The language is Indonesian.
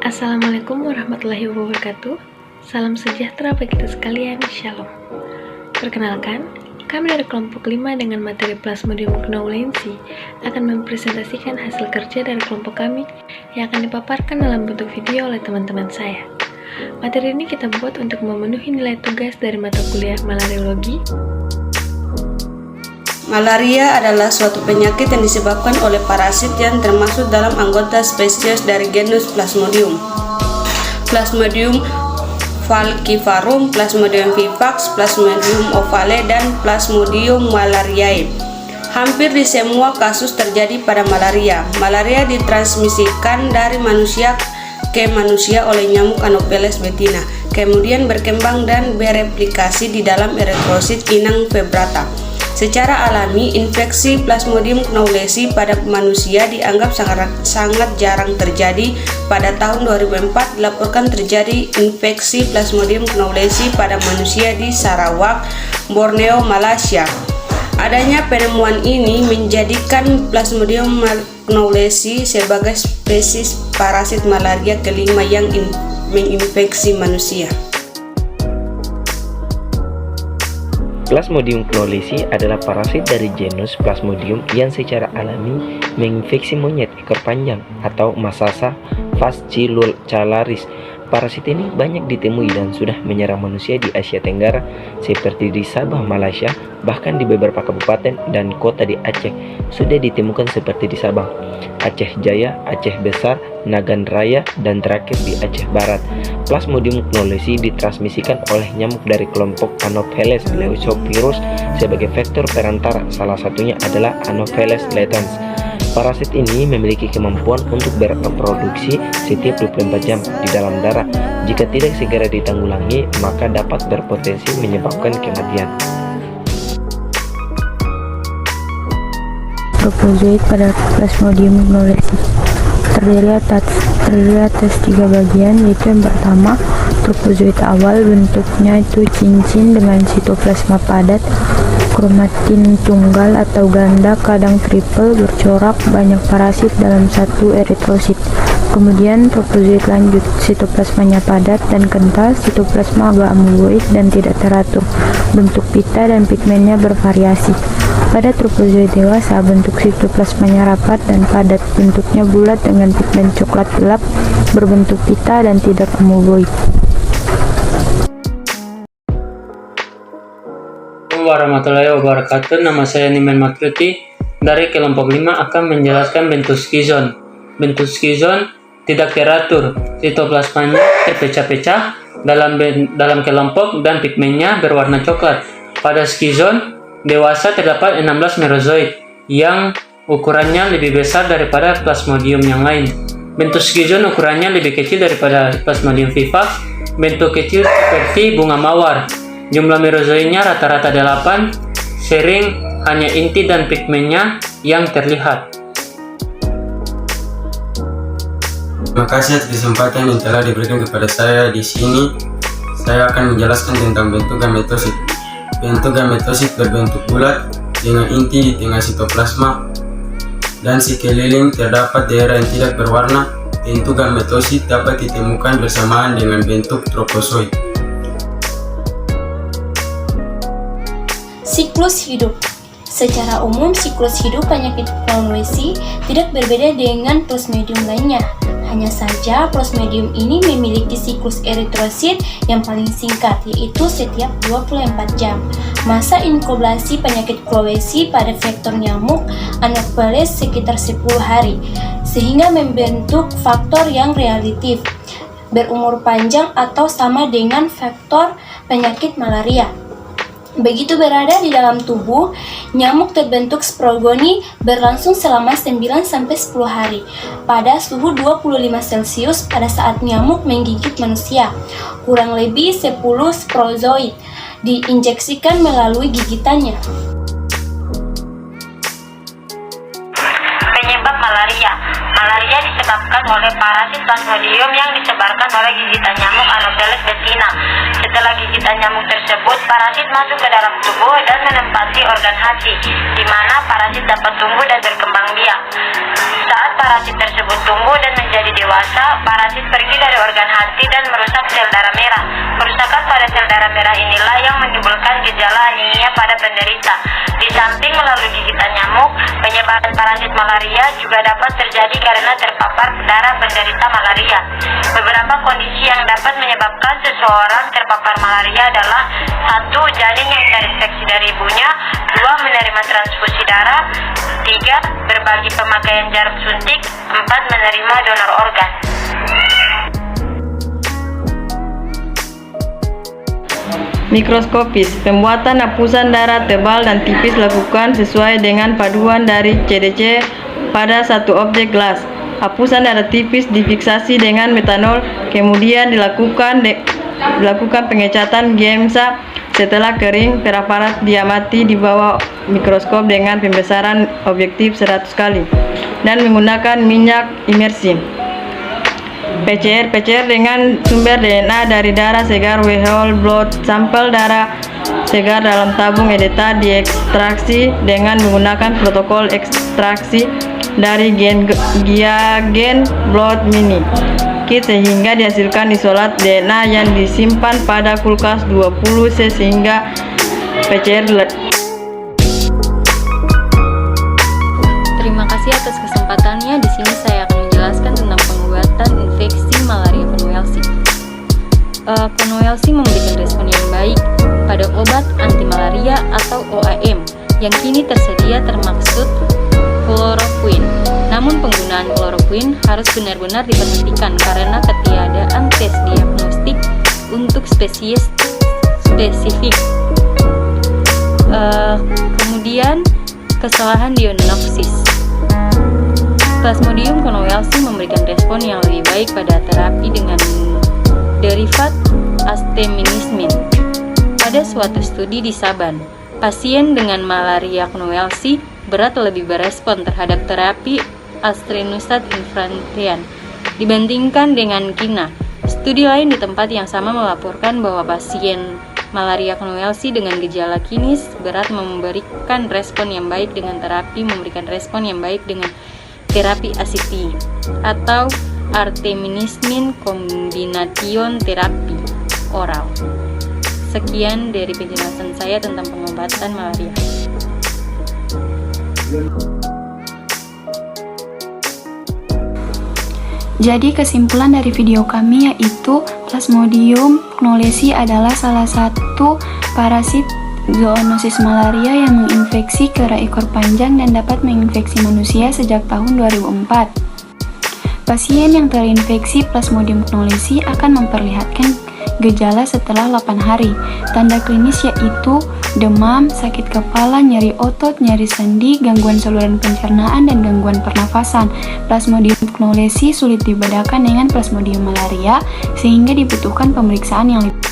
Assalamualaikum warahmatullahi wabarakatuh. Salam sejahtera bagi kita sekalian, Shalom. Perkenalkan, kami dari kelompok 5 dengan materi Plasmodium knowlensi akan mempresentasikan hasil kerja dari kelompok kami yang akan dipaparkan dalam bentuk video oleh teman-teman saya. Materi ini kita buat untuk memenuhi nilai tugas dari mata kuliah malariologi. Malaria adalah suatu penyakit yang disebabkan oleh parasit yang termasuk dalam anggota spesies dari genus Plasmodium. Plasmodium falciparum, Plasmodium vivax, Plasmodium ovale, dan Plasmodium malariae. Hampir di semua kasus terjadi pada malaria. Malaria ditransmisikan dari manusia ke manusia oleh nyamuk Anopheles betina, kemudian berkembang dan bereplikasi di dalam eritrosit inang febrata. Secara alami, infeksi Plasmodium knowlensi pada manusia dianggap sangat jarang terjadi. Pada tahun 2004 dilaporkan terjadi infeksi Plasmodium knowlensi pada manusia di Sarawak, Borneo, Malaysia. Adanya penemuan ini menjadikan Plasmodium knowlensi sebagai spesies parasit malaria kelima yang menginfeksi manusia. Plasmodium knowlensi adalah parasit dari genus Plasmodium yang secara alami menginfeksi monyet ekor panjang atau Masasa fascicularius. Parasit ini banyak ditemui dan sudah menyerang manusia di Asia Tenggara seperti di Sabah, Malaysia, bahkan di beberapa kabupaten dan kota di Aceh sudah ditemukan seperti di Sabang, Aceh Jaya, Aceh Besar, Nagan Raya, dan terakhir di Aceh Barat. Plasmodium knowlensi ditransmisikan oleh nyamuk dari kelompok Anopheles leucovirus sebagai vektor perantara, salah satunya adalah Anopheles letans. Parasit ini memiliki kemampuan untuk bereproduksi setiap 24 jam di dalam darah. Jika tidak segera ditanggulangi, maka dapat berpotensi menyebabkan kematian. Tropozoid pada Plasmodium knowlensi terdiri atas 3 bagian, yaitu yang pertama, tropozoid awal, bentuknya itu cincin dengan sitoplasma padat, kromatin tunggal atau ganda, kadang triple, bercorak, banyak parasit dalam satu eritrosit. Kemudian tropozoid lanjut, sitoplasmanya padat dan kental, sitoplasma agak amoeboid dan tidak teratur, bentuk pita dan pigmennya bervariasi. Pada tropozoid dewasa, bentuk sitoplasmanya rapat dan padat, bentuknya bulat dengan pigmen coklat gelap, berbentuk pita dan tidak amoeboid. Warahmatullahi wabarakatuh. Nama saya Niman Makruti dari kelompok 5 akan menjelaskan bentuk skizon. Bentuk skizon tidak teratur, sitoplasmanya terpecah-pecah dalam kelompok dan pigmennya berwarna coklat. Pada skizon dewasa terdapat 16 merozoid yang ukurannya lebih besar daripada Plasmodium yang lain. Bentuk skizon ukurannya lebih kecil daripada Plasmodium vivax, bentuk kecil seperti bunga mawar. Jumlah merozoidnya rata-rata 8, sering hanya inti dan pigmennya yang terlihat. Terima kasih atas kesempatan yang telah diberikan kepada saya di sini. Saya akan menjelaskan tentang bentuk gametosit. Bentuk gametosit berbentuk bulat dengan inti di tengah sitoplasma dan sekeliling terdapat daerah yang tidak berwarna. Bentuk gametosit dapat ditemukan bersamaan dengan bentuk tropozoid. Siklus hidup. Secara umum, siklus hidup penyakit knowlensi tidak berbeda dengan Plasmodium lainnya. Hanya saja, Plasmodium ini memiliki siklus eritrosit yang paling singkat, yaitu setiap 24 jam. Masa inkubasi penyakit knowlensi pada vektor nyamuk Anopheles sekitar 10 hari, sehingga membentuk faktor yang relatif, berumur panjang atau sama dengan faktor penyakit malaria. Begitu berada di dalam tubuh, nyamuk terbentuk sporogoni berlangsung selama 9-10 hari pada suhu 25 Celcius pada saat nyamuk menggigit manusia. Kurang lebih 10 sporozoid diinjeksikan melalui gigitannya. Penyebab malaria. Malaria disebabkan oleh parasit Plasmodium yang disebarkan oleh gigitan nyamuk Anopheles betina. Setelah gigitan nyamuk tersebut, parasit masuk ke dalam tubuh dan menempati organ hati, di mana parasit dapat tumbuh dan berkembang biak. Saat parasit tersebut tumbuh dan menjadi dewasa, dewasa, parasit pergi dari organ hati dan merusak sel darah merah. Kerusakan pada sel darah merah inilah yang menimbulkan gejala anemia pada penderita. Di samping melalui gigitan nyamuk, penyebaran parasit malaria juga dapat terjadi karena terpapar darah penderita malaria. Beberapa kondisi yang dapat menyebabkan seseorang terpapar malaria adalah: 1. Janin yang terinfeksi dari ibunya, 2. Menerima transfusi darah, 3. Berbagi pemakaian jarum suntik, 4. Menerima donor organ. Mikroskopis, pembuatan hapusan darah tebal dan tipis lakukan sesuai dengan paduan dari CDC pada satu objek gelas. Hapusan darah tipis difiksasi dengan metanol, kemudian dilakukan pengecatan GEMSA. Setelah kering, preparat diamati di bawah mikroskop dengan pembesaran objektif 100 kali dan menggunakan minyak imersi. PCR dengan sumber DNA dari darah segar whole blood. Sampel darah segar dalam tabung EDTA diekstraksi dengan menggunakan protokol ekstraksi dari Giagen Blood Mini Kit sehingga dihasilkan isolat DNA yang disimpan pada kulkas 20C sehingga PCR. Terima kasih atas kesempatannya. Di sini saya akan menjelaskan tentang pengobatan infeksi malaria Conovelsi. Conovelsi memberikan respon yang baik pada obat anti malaria atau OAM yang kini tersedia, termaksud kloroquine. Namun penggunaan kloroquine harus benar-benar diperhatikan karena ketiadaan tes diagnostik untuk spesies spesifik. Kemudian kesalahan diagnosis. Plasmodium Conovelsi memberikan respon yang lebih baik pada terapi dengan derivat acetaminophen. Pada suatu studi di Saban, pasien dengan malaria Conovelsi berat lebih berespon terhadap terapi Astrinusat infrantian dibandingkan dengan kina. Studi lain di tempat yang sama melaporkan bahwa pasien malaria Conovelsi dengan gejala klinis berat memberikan respon yang baik dengan terapi terapi ACT atau artemisinin combination terapi oral. Sekian dari penjelasan saya tentang pengobatan malaria. Jadi kesimpulan dari video kami yaitu Plasmodium knowlesi adalah salah satu parasit zoonosis malaria yang menginfeksi kera ekor panjang dan dapat menginfeksi manusia sejak tahun 2004. Pasien yang terinfeksi Plasmodium knowlesi akan memperlihatkan gejala setelah 8 hari. Tanda klinis yaitu demam, sakit kepala, nyeri otot, nyeri sendi, gangguan saluran pencernaan, dan gangguan pernafasan. Plasmodium knowlesi sulit dibedakan dengan Plasmodium malaria sehingga dibutuhkan pemeriksaan yang lebih